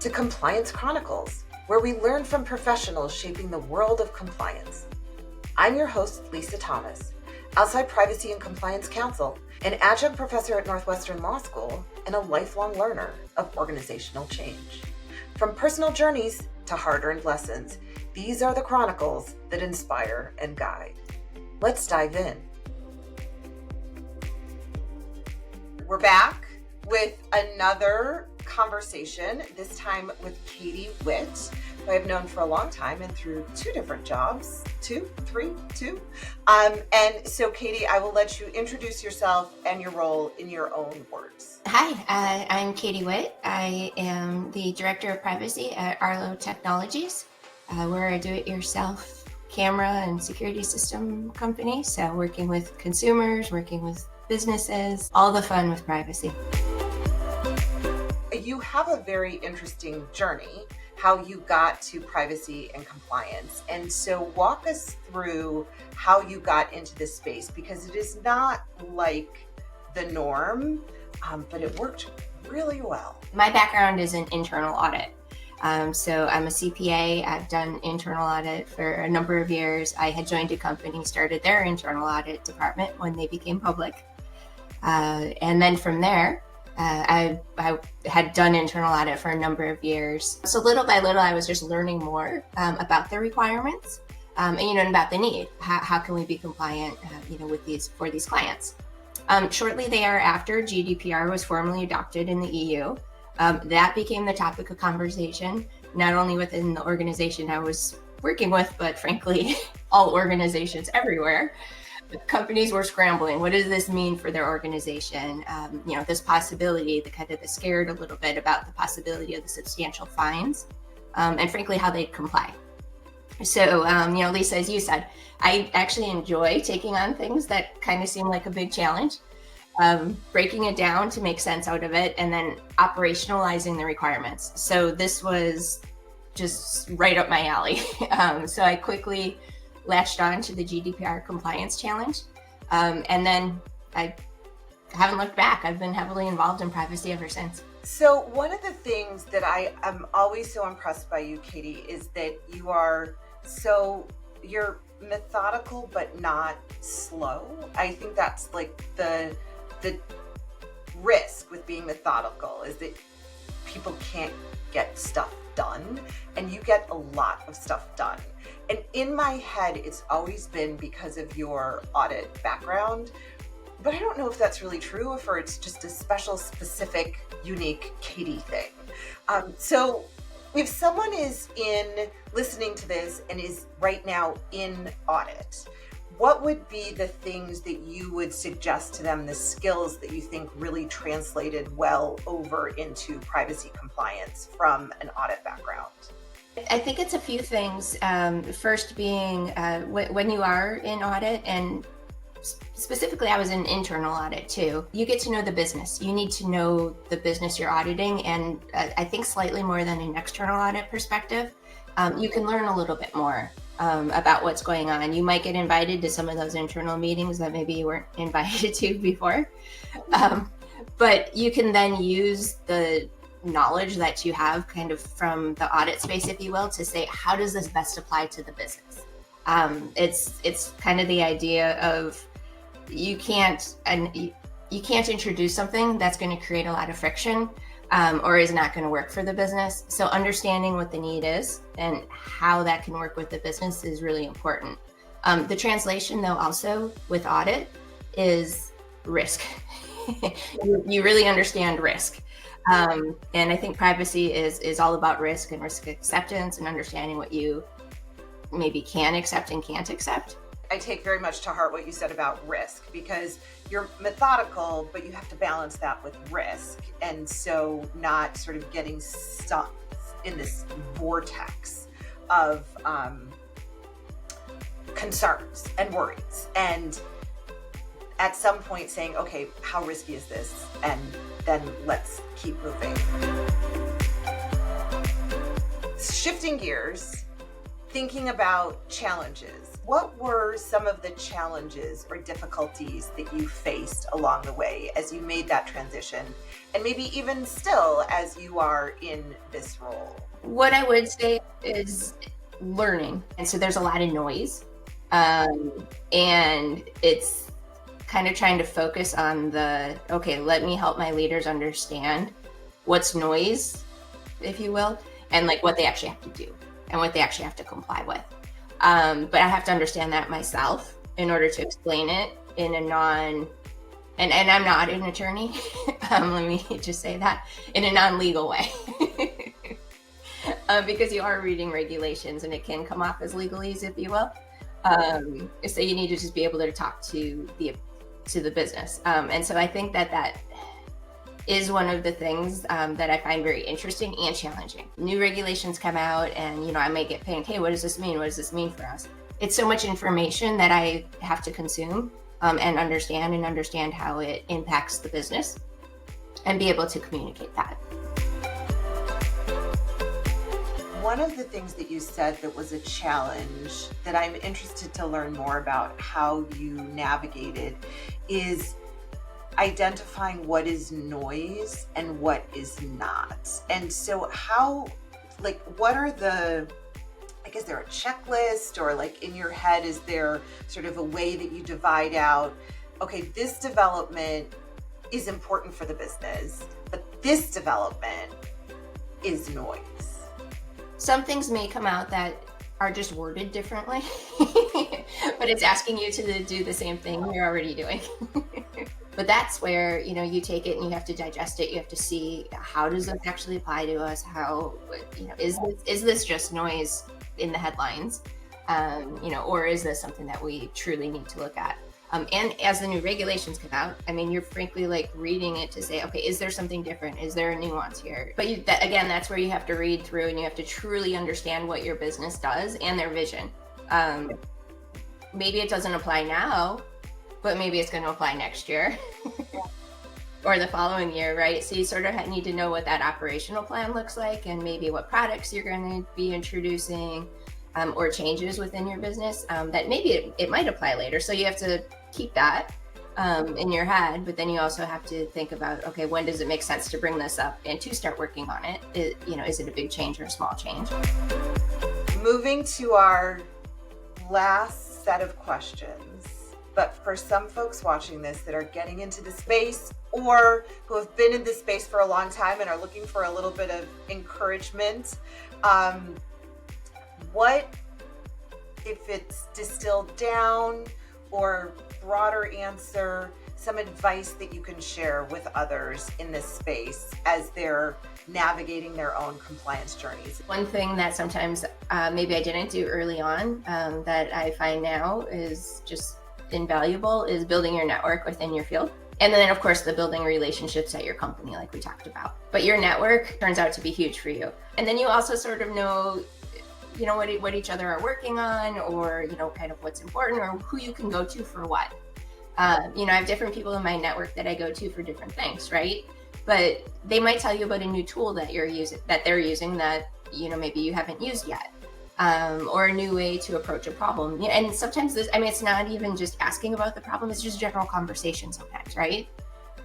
to Compliance Chronicles, where we learn from professionals shaping the world of compliance. I'm your host, Lisa Thomas, outside Privacy and Compliance Counsel, an adjunct professor at Northwestern Law School, and a lifelong learner of organizational change. From personal journeys to hard-earned lessons, these are the chronicles that inspire and guide. Let's dive in. We're back with another conversation, this time with Katie Witt, who I've known for a long time and through two different jobs, two. And so Katie, I will let you introduce yourself and your role in your own words. Hi, I'm Katie Witt. I am the Director of Privacy at Arlo Technologies. We're a do-it-yourself camera and security system company. So working with consumers, working with businesses, all the fun with privacy. You have a very interesting journey, how you got to privacy and compliance. And so walk us through how you got into this space, because it is not like the norm, but it worked really well. My background is in internal audit. So I'm a CPA. I've done internal audit for a number of years. I had joined a company, started their internal audit department when they became public. And then from there, I had done internal audit for a number of years. So little by little, I was just learning more about the requirements and about the need. How can we be compliant, for these clients? Shortly thereafter, GDPR was formally adopted in the EU. That became the topic of conversation, not only within the organization I was working with, but frankly, all organizations everywhere. Companies were scrambling. What does this mean for their organization? This possibility, the scared a little bit about the possibility of the substantial fines, and frankly, how they'd comply. So, Lisa, as you said, I actually enjoy taking on things that kind of seem like a big challenge, breaking it down to make sense out of it, and then operationalizing the requirements. So this was just right up my alley. So I quickly latched on to the GDPR compliance challenge. And then I haven't looked back. I've been heavily involved in privacy ever since. So one of the things that I am always so impressed by you, Katie, is that you're methodical, but not slow. I think that's like the risk with being methodical, is that people can't get stuff done, and you get a lot of stuff done. And in my head, it's always been because of your audit background, but I don't know if that's really true or if it's just a special, specific, unique Katie thing. So if someone is listening to this and is right now in audit, what would be the things that you would suggest to them, the skills that you think really translated well over into privacy compliance from an audit background? I think it's a few things. First being when you are in audit, and specifically I was in internal audit too, you get to know the business. You need to know the business you're auditing, and I think slightly more than an external audit perspective, you can learn a little bit more about what's going on. You might get invited to some of those internal meetings that maybe you weren't invited to before. But you can then use the knowledge that you have kind of from the audit space, if you will, to say, how does this best apply to the business? It's kind of the idea of you can't introduce something that's going to create a lot of friction or is not going to work for the business. So understanding what the need is and how that can work with the business is really important. The translation, though, also with audit is risk. You really understand risk. And I think privacy is all about risk and risk acceptance and understanding what you maybe can accept and can't accept. I take very much to heart what you said about risk, because you're methodical, but you have to balance that with risk. And so not sort of getting stuck in this vortex of concerns and worries. And at some point saying, okay, how risky is this? And then let's keep moving. Shifting gears, thinking about challenges. what were some of the challenges or difficulties that you faced along the way as you made that transition? And maybe even still as you are in this role? What I would say is learning. And so there's a lot of noise. And it's kind of trying to focus on okay, let me help my leaders understand what's noise, if you will, and like what they actually have to do and what they actually have to comply with. But I have to understand that myself in order to explain it in a and I'm not an attorney. Let me just say that, in a non-legal way. Because you are reading regulations and it can come off as legalese, if you will. So you need to just be able to talk to the business. And so I think that is one of the things that I find very interesting and challenging. New regulations come out and, I may get pinged, hey, what does this mean? What does this mean for us? It's so much information that I have to consume and understand how it impacts the business and be able to communicate that. One of the things that you said that was a challenge that I'm interested to learn more about how you navigated is identifying what is noise and what is not. And so what are is there a checklist, or like in your head, is there sort of a way that you divide out, okay, this development is important for the business, but this development is noise? Some things may come out that are just worded differently, but it's asking you to do the same thing you're already doing. But that's where, you take it and you have to digest it. You have to see, how does this actually apply to us? How, is this just noise in the headlines? Or is this something that we truly need to look at? And as the new regulations come out, you're frankly reading it to say, okay, is there something different? Is there a nuance here? But that's where you have to read through and you have to truly understand what your business does and their vision. Maybe it doesn't apply now, but maybe it's going to apply next year or the following year, right? So you sort of need to know what that operational plan looks like and maybe what products you're going to be introducing or changes within your business that maybe it might apply later. So you have to keep that in your head, but then you also have to think about, okay, when does it make sense to bring this up and to start working on it? Is it a big change or a small change? Moving to our last set of questions, but for some folks watching this that are getting into the space or who have been in this space for a long time and are looking for a little bit of encouragement, what, if it's distilled down or broader answer, some advice that you can share with others in this space as they're navigating their own compliance journeys? One thing that sometimes maybe I didn't do early on that I find now is just invaluable is building your network within your field. And then, of course, the building relationships at your company, like we talked about. But your network turns out to be huge for you. And then you also sort of know what each other are working on, or, kind of what's important, or who you can go to for what. I have different people in my network that I go to for different things, right? But they might tell you about a new tool that they're using that, maybe you haven't used yet, or a new way to approach a problem. And sometimes it's not even just asking about the problem, it's just general conversation sometimes, right?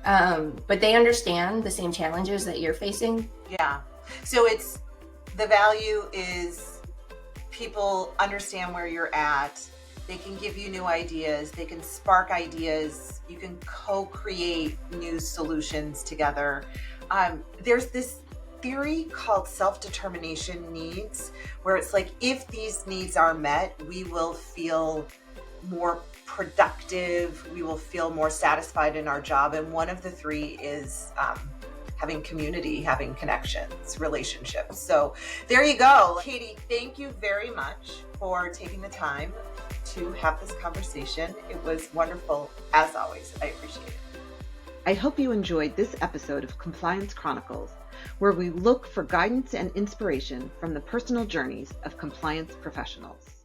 But they understand the same challenges that you're facing. Yeah. So the value is people understand where you're at. They can give you new ideas. They can spark ideas. You can co-create new solutions together. There's this theory called self-determination needs, where it's like, if these needs are met, we will feel more productive. We will feel more satisfied in our job. And one of the three is having community, having connections, relationships. So there you go. Katie, thank you very much for taking the time to have this conversation. It was wonderful, as always. I appreciate it. I hope you enjoyed this episode of Compliance Chronicles, where we look for guidance and inspiration from the personal journeys of compliance professionals.